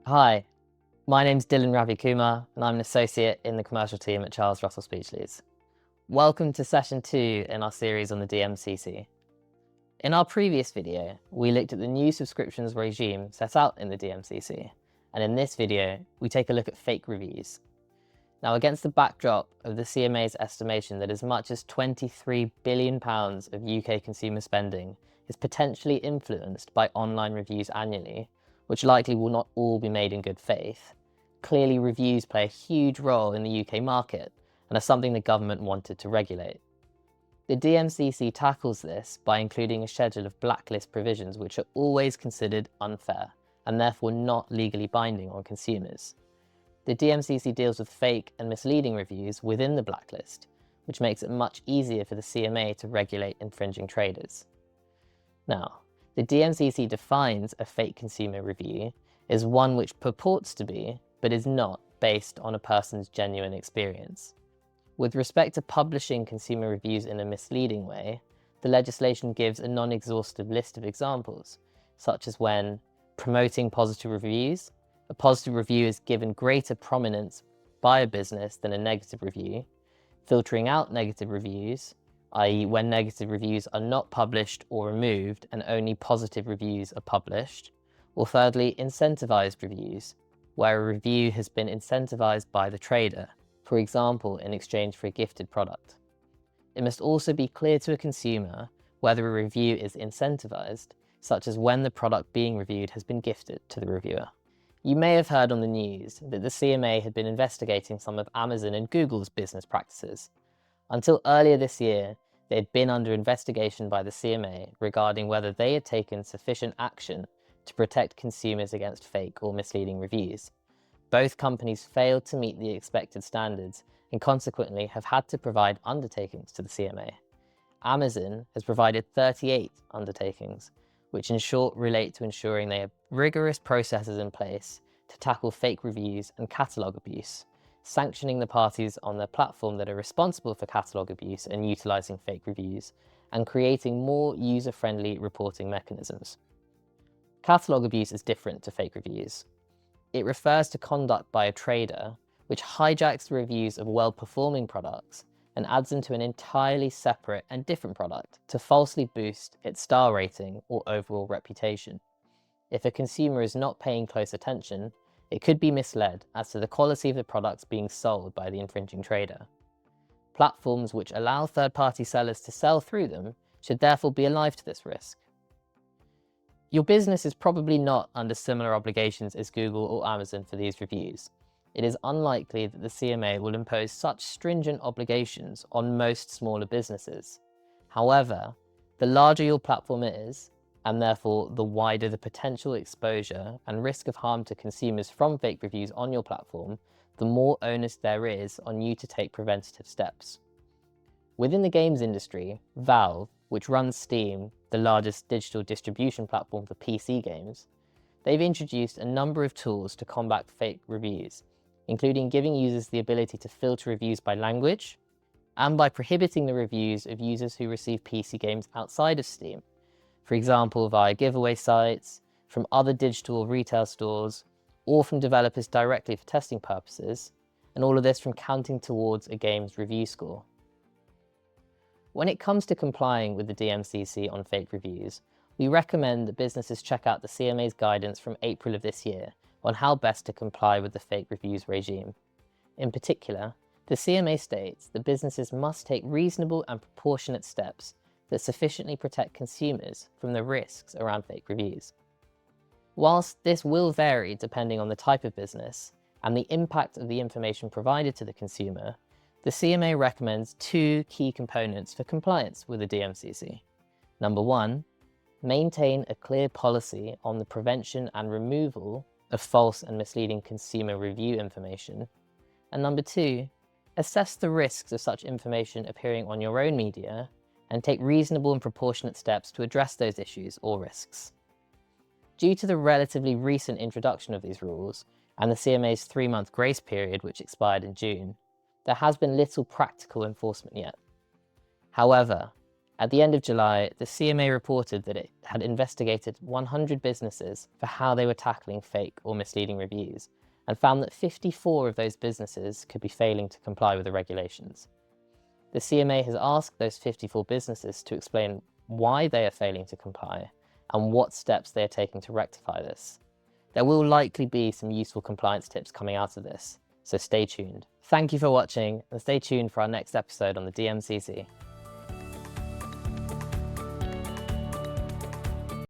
Hi, my name's Dylan Ravi Kumar and I'm an associate in the commercial team at Charles Russell Speechlys. Welcome to session 2 in our series on the DMCC. In our previous video, we looked at the new subscriptions regime set out in the DMCC, and in this video, we take a look at fake reviews. Now, against the backdrop of the CMA's estimation that as much as £23 billion of UK consumer spending is potentially influenced by online reviews annually, which likely will not all be made in good faith, clearly reviews play a huge role in the UK market and are something the government wanted to regulate. The DMCC tackles this by including a schedule of blacklist provisions which are always considered unfair and therefore not legally binding on consumers. The DMCC deals with fake and misleading reviews within the blacklist, which makes it much easier for the CMA to regulate infringing traders. Now, the DMCC defines a fake consumer review as one which purports to be, but is not, based on a person's genuine experience. With respect to publishing consumer reviews in a misleading way, the legislation gives a non-exhaustive list of examples, such as when promoting positive reviews, a positive review is given greater prominence by a business than a negative review, filtering out negative reviews, i.e. when negative reviews are not published or removed and only positive reviews are published, or thirdly, incentivized reviews, where a review has been incentivized by the trader, for example, in exchange for a gifted product. It must also be clear to a consumer whether a review is incentivized, such as when the product being reviewed has been gifted to the reviewer. You may have heard on the news that the CMA had been investigating some of Amazon and Google's business practices. Until earlier this year, they had been under investigation by the CMA regarding whether they had taken sufficient action to protect consumers against fake or misleading reviews. Both companies failed to meet the expected standards and consequently have had to provide undertakings to the CMA. Amazon has provided 38 undertakings, which in short relate to ensuring they have rigorous processes in place to tackle fake reviews and catalogue abuse, sanctioning the parties on their platform that are responsible for catalogue abuse and utilising fake reviews, and creating more user-friendly reporting mechanisms. Catalogue abuse is different to fake reviews. It refers to conduct by a trader which hijacks the reviews of well-performing products and adds them to an entirely separate and different product to falsely boost its star rating or overall reputation. If a consumer is not paying close attention, it could be misled as to the quality of the products being sold by the infringing trader. Platforms which allow third-party sellers to sell through them should therefore be alive to this risk. Your business is probably not under similar obligations as Google or Amazon for these reviews. It is unlikely that the CMA will impose such stringent obligations on most smaller businesses. However, the larger your platform is, and therefore the wider the potential exposure and risk of harm to consumers from fake reviews on your platform, the more onus there is on you to take preventative steps. Within the games industry, Valve, which runs Steam, the largest digital distribution platform for PC games, they've introduced a number of tools to combat fake reviews, including giving users the ability to filter reviews by language, and by prohibiting the reviews of users who receive PC games outside of Steam, for example via giveaway sites, from other digital or retail stores, or from developers directly for testing purposes, and all of this from counting towards a game's review score. When it comes to complying with the DMCC on fake reviews, we recommend that businesses check out the CMA's guidance from April of this year on how best to comply with the fake reviews regime. In particular, the CMA states that businesses must take reasonable and proportionate steps that sufficiently protect consumers from the risks around fake reviews. Whilst this will vary depending on the type of business and the impact of the information provided to the consumer, the CMA recommends 2 key components for compliance with the DMCC. Number 1, maintain a clear policy on the prevention and removal of false and misleading consumer review information. And number 2, assess the risks of such information appearing on your own media and take reasonable and proportionate steps to address those issues or risks. Due to the relatively recent introduction of these rules and the CMA's 3-month grace period which expired in June, there has been little practical enforcement yet. However, At the end of July, the CMA reported that it had investigated 100 businesses for how they were tackling fake or misleading reviews, and found that 54 of those businesses could be failing to comply with the regulations. The CMA has asked those 54 businesses to explain why they are failing to comply and what steps they are taking to rectify this. There will likely be some useful compliance tips coming out of this, so stay tuned. Thank you for watching, and stay tuned for our next episode on the DMCC.